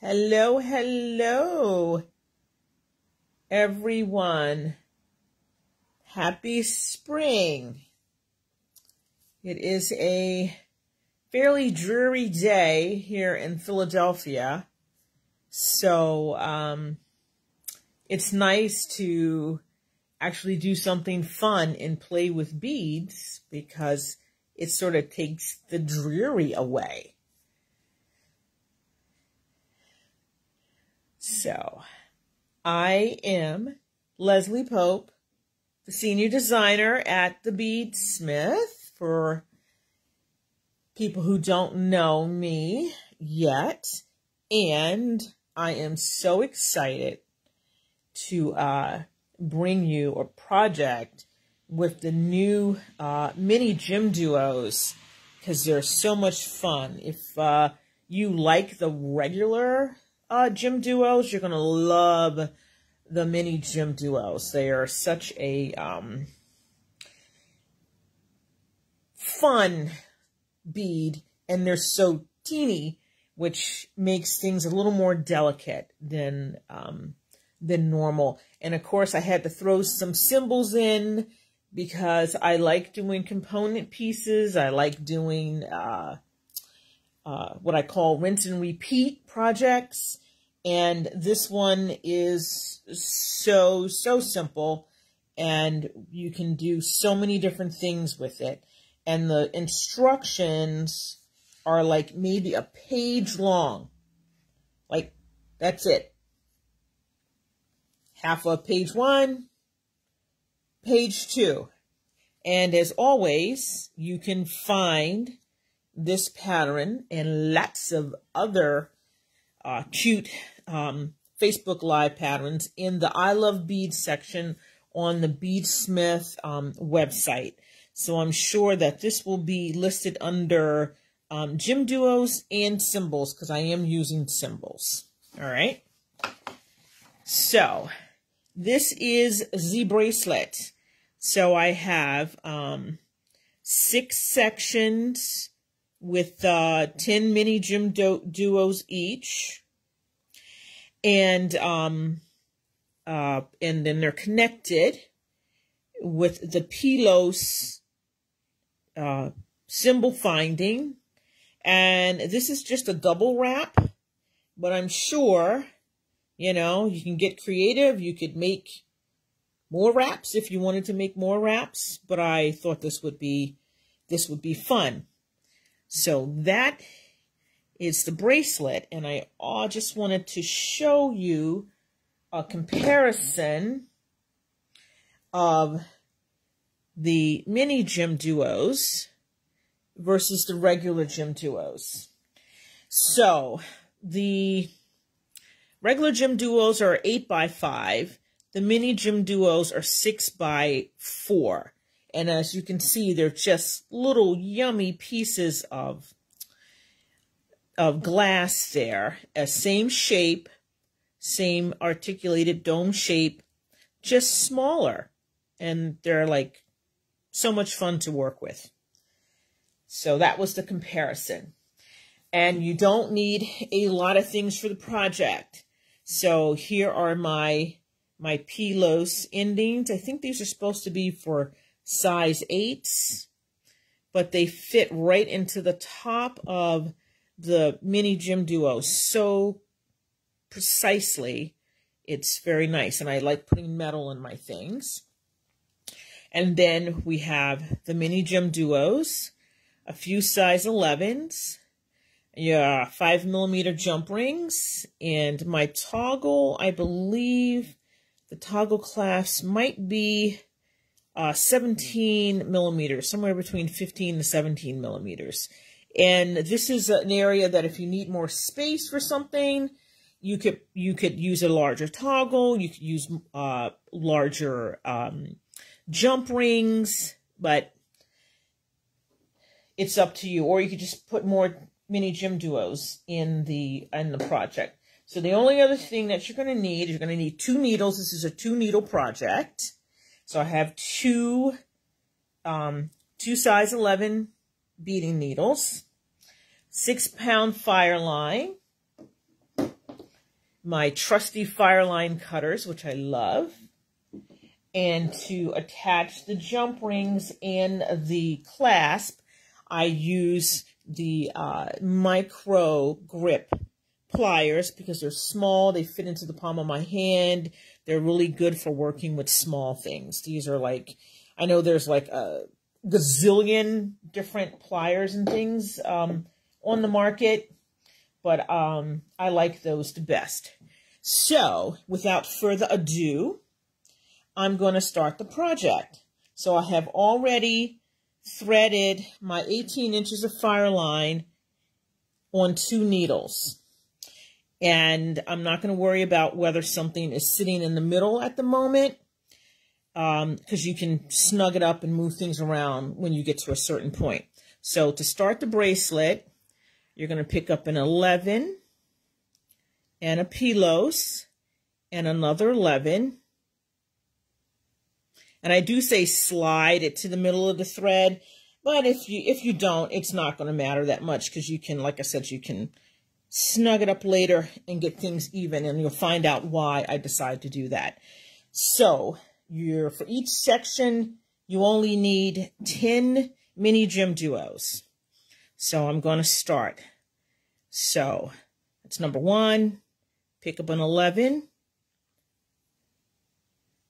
Hello, hello, everyone. Happy spring. It is a fairly dreary day here in Philadelphia, so it's nice to actually do something fun and play with beads because it sort of takes the dreary away. So, I am Leslie Pope, the senior designer at the BEADSMITH, for people who don't know me yet, and I am so excited to bring you a project with the new mini gym duos, because they're so much fun. If you like the regular gym duos, you're going to love the mini gym duos. They are such a fun bead, and they're so teeny, which makes things a little more delicate than normal. And of course, I had to throw some symbols in because I like doing component pieces. I like doing what I call rinse and repeat projects. And this one is so simple, and you can do so many different things with it. And the instructions are like maybe a page long. Like, that's it. Half of page 1, page 2. And as always, you can find this pattern and lots of other cute Facebook Live patterns in the I Love Beads section on the BEADSMITH website. So I'm sure that this will be listed under gym duos and symbols, because I am using symbols. All right. So this is the bracelet. So I have 6 sections with 10 mini gym duos each, and then they're connected with the Pilos symbol finding. And this is just a double wrap, but I'm sure, you know, you can get creative. You could make more wraps if you wanted to make more wraps, but I thought this would be fun. So that is the bracelet, and I just wanted to show you a comparison of the mini gym duos versus the regular gym duos. So the regular gym duos are 8x5. The mini gym duos are 6x4. And as you can see, they're just little yummy pieces of glass there. Same shape, same articulated dome shape, just smaller. And they're like so much fun to work with. So that was the comparison. And you don't need a lot of things for the project. So here are my Pilos endings. I think these are supposed to be for size 8s, but they fit right into the top of the mini gym duo so precisely. It's very nice, and I like putting metal in my things. And then we have the mini gym duos, a few size 11s, 5mm jump rings, and my toggle, I believe the toggle clasps might be 17mm, somewhere between 15 to 17 millimeters. And this is an area that if you need more space for something, you could use a larger toggle. You could use larger jump rings, but it's up to you. Or you could just put more mini gym duos in the project. So the only other thing that you're going to need is you're going to need 2 needles. This is a 2-needle project. So I have two size 11 beading needles, 6-pound fire line, my trusty Fireline cutters, which I love, and to attach the jump rings and the clasp, I use the micro grip pliers because they're small. They fit into the palm of my hand. They're really good for working with small things. These are like, I know there's like a gazillion different pliers and things on the market, but I like those the best. So without further ado, I'm going to start the project. So I have already threaded my 18 inches of Fireline on 2 needles. And I'm not going to worry about whether something is sitting in the middle at the moment, because you can snug it up and move things around when you get to a certain point. So to start the bracelet, you're going to pick up an 11 and a pilos and another 11. And I do say slide it to the middle of the thread, but if you don't, it's not going to matter that much because you can, like I said, you can snug it up later and get things even, and you'll find out why I decide to do that. So for each section, you only need 10 mini gem duos. So I'm going to start. So that's number 1. Pick up an 11.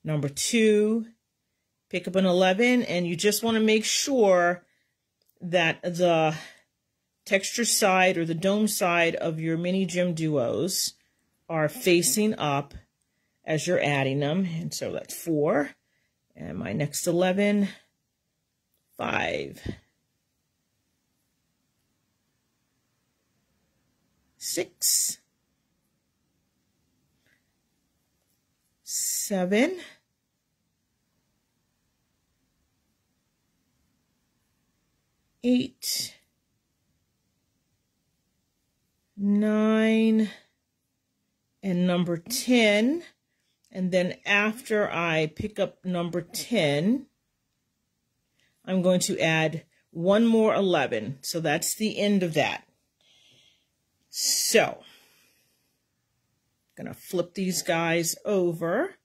Number 2. Pick up an 11, and you just want to make sure that the texture side or the dome side of your mini gem duos are facing up as you're adding them. And so that's 4. And my next 11, 5, 6, 7, 8, 9, and number 10. And then after I pick up number 10, I'm going to add one more 11. So that's the end of that. So I'm going to flip these guys over.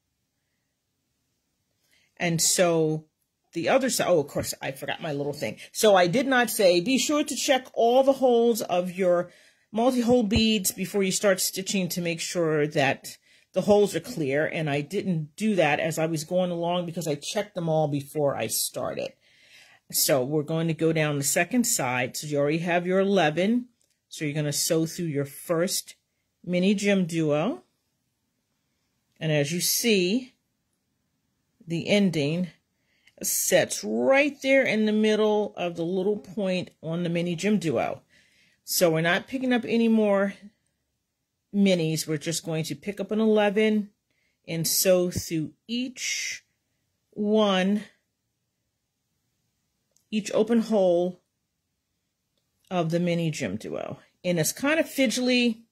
And so the other side, oh, of course, I forgot my little thing. So I did not say, be sure to check all the holes of your multi-hole beads before you start stitching to make sure that the holes are clear. And I didn't do that as I was going along because I checked them all before I started. So we're going to go down the second side. So you already have your 11. So you're going to sew through your first mini gem duo. And as you see, the ending sets right there in the middle of the little point on the mini gem duo. So we're not picking up any more minis. We're just going to pick up an 11 and sew through each open hole of the mini gem duo. And it's kind of fidgety.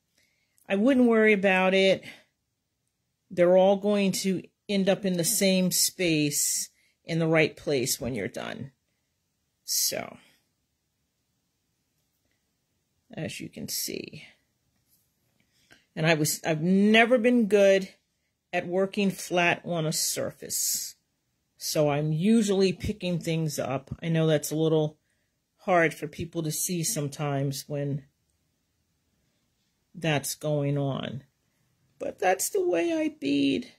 I wouldn't worry about it. They're all going to end up in the same space in the right place when you're done. So, as you can see. And I've never been good at working flat on a surface. So I'm usually picking things up. I know that's a little hard for people to see sometimes when that's going on. But that's the way I bead.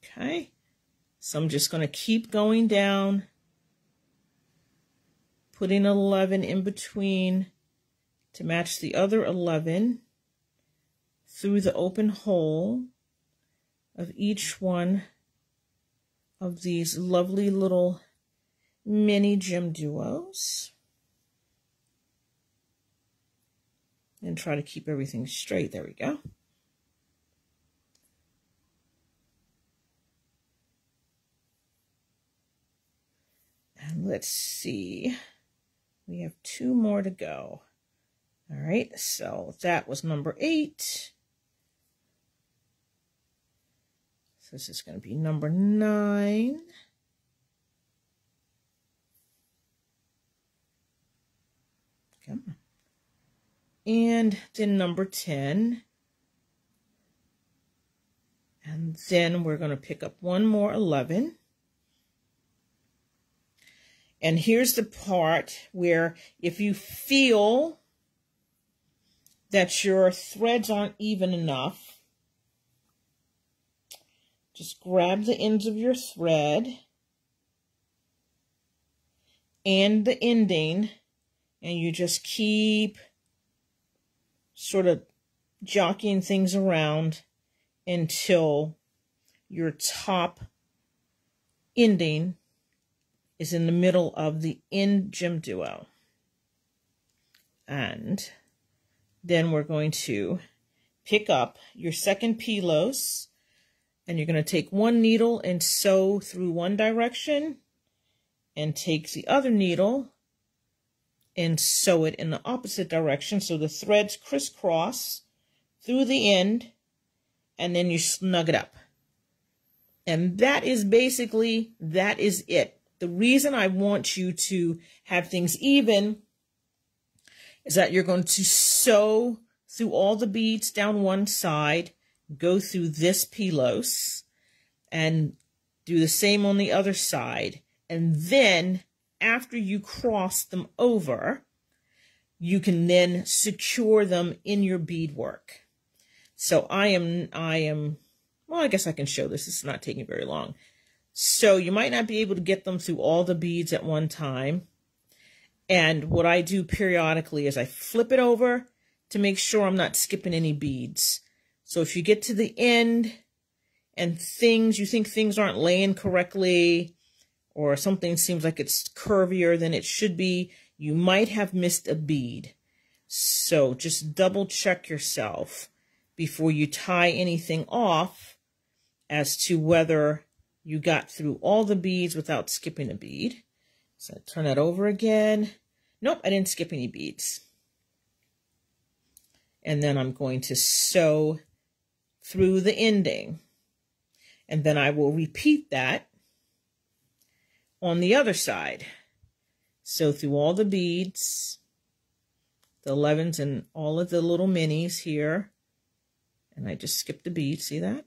Okay. So I'm just going to keep going down, putting 11 in between to match the other 11 through the open hole of each one of these lovely little mini gem duos. And try to keep everything straight. There we go. And let's see, we have 2 more to go. All right, so that was number 8. So this is going to be number 9. Come on. And then number 10. And then we're going to pick up one more 11. And here's the part where if you feel that your threads aren't even enough, just grab the ends of your thread and the ending, and you just keep sort of jockeying things around until your top ending is in the middle of the end gem duo. And then we're going to pick up your second pilos, and you're going to take one needle and sew through one direction, and take the other needle and sew it in the opposite direction so the threads crisscross through the end, and then you snug it up. And that is basically, that is it. The reason I want you to have things even is that you're going to sew through all the beads down one side, go through this pilos, and do the same on the other side. And then after you cross them over, you can then secure them in your beadwork. So I am, well, I guess I can show this. It's not taking very long. So you might not be able to get them through all the beads at one time. And what I do periodically is I flip it over to make sure I'm not skipping any beads. So if you get to the end and you think things aren't laying correctly, or something seems like it's curvier than it should be, you might have missed a bead. So just double check yourself before you tie anything off as to whether you got through all the beads without skipping a bead. So turn that over again. Nope, I didn't skip any beads. And then I'm going to sew through the ending. And then I will repeat that on the other side. Sew through all the beads, the 11s and all of the little minis here. And I just skipped the bead, see that?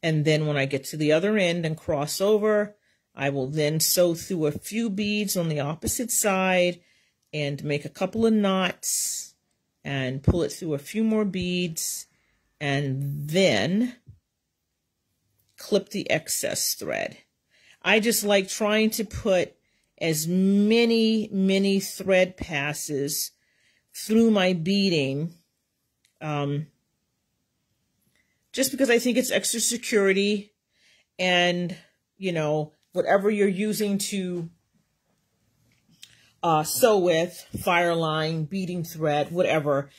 And then when I get to the other end and cross over, I will then sew through a few beads on the opposite side and make a couple of knots and pull it through a few more beads, and then clip the excess thread. I just like trying to put as many thread passes through my beading, just because I think it's extra security, and, you know, whatever you're using to sew with, fire line, beading thread, whatever,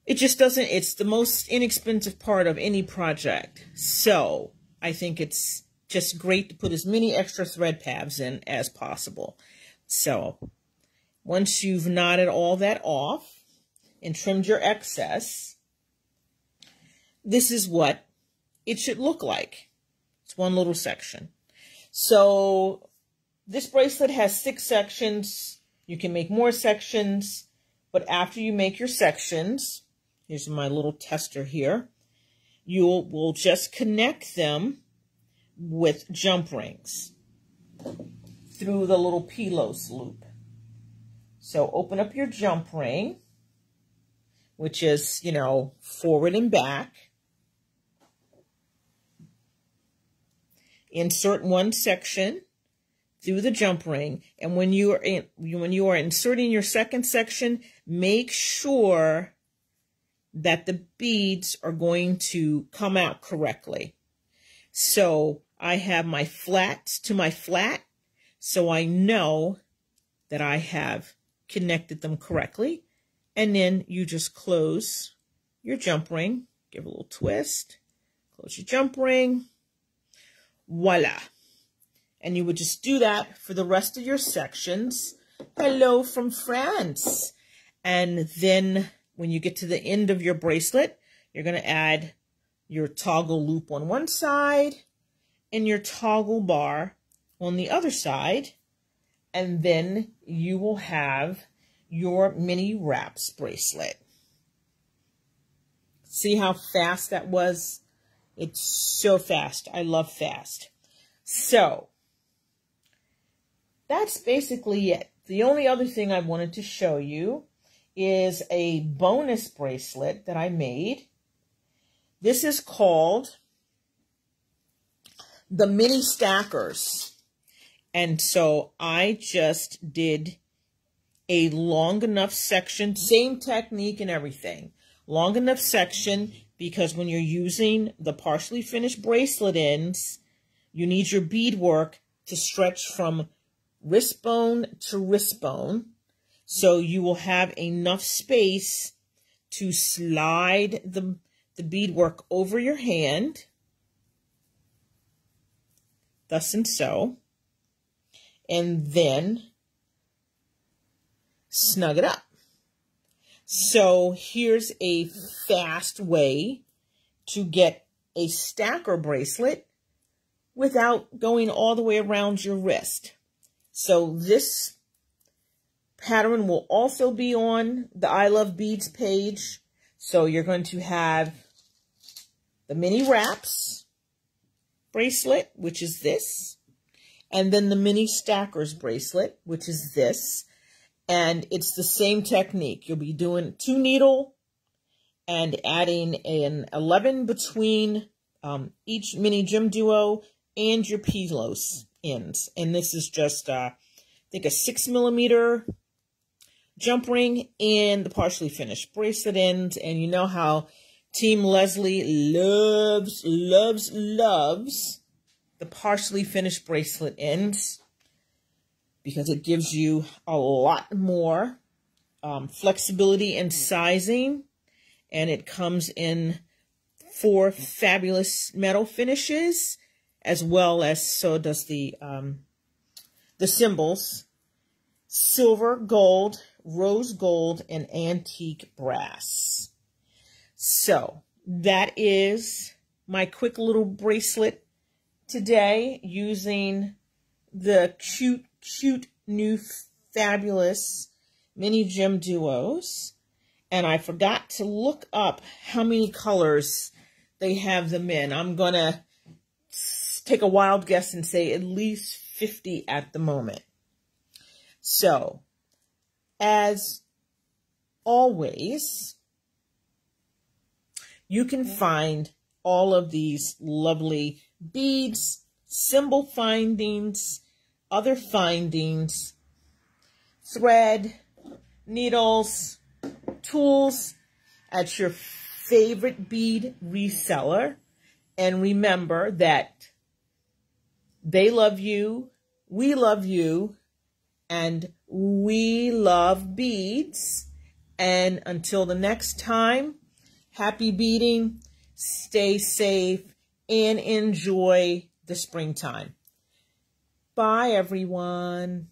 it just doesn't, it's the most inexpensive part of any project. So I think it's just great to put as many extra thread paths in as possible. So once you've knotted all that off and trimmed your excess, this is what it should look like. It's one little section. So this bracelet has 6 sections. You can make more sections, but after you make your sections, here's my little tester here, you will just connect them with jump rings through the little pilos loop. So open up your jump ring, which is, you know, forward and back. Insert one section through the jump ring, and when you are inserting your second section, make sure that the beads are going to come out correctly. So I have my flats to my flat, so I know that I have connected them correctly. And then you just close your jump ring, give a little twist, close your jump ring, voila. And you would just do that for the rest of your sections. Hello from France. And then when you get to the end of your bracelet, you're going to add your toggle loop on one side and your toggle bar on the other side. And then you will have your MiniWraps bracelet. See how fast that was? It's so fast. I love fast. So that's basically it. The only other thing I wanted to show you is a bonus bracelet that I made. This is called the Mini Stackers. And so I just did a long enough section, same technique and everything. Long enough section, because when you're using the partially finished bracelet ends, you need your beadwork to stretch from wrist bone to wrist bone. So you will have enough space to slide the beadwork over your hand, thus and so, and then snug it up. So here's a fast way to get a stacker bracelet without going all the way around your wrist. So this pattern will also be on the I Love Beads page. So you're going to have the MiniWraps bracelet, which is this, and then the Mini Stackers bracelet, which is this. And it's the same technique. You'll be doing 2 needle and adding an 11 between each mini gem duo and your pilos ends. And this is just, I think, a 6mm jump ring and the partially finished bracelet ends. And you know how Team Leslie loves the partially finished bracelet ends, because it gives you a lot more flexibility and sizing. And it comes in 4 fabulous metal finishes, as well as so does the symbols: silver, gold, rose gold, and antique brass. So that is my quick little bracelet today, using the cute new fabulous mini gem duos. And I forgot to look up how many colors they have them in. I'm gonna take a wild guess and say at least 50 at the moment. So as always, you can find all of these lovely beads, symbol findings, other findings, thread, needles, tools at your favorite bead reseller. And remember that they love you, we love you, and we love beads. And until the next time, happy beading, stay safe, and enjoy the springtime. Bye, everyone.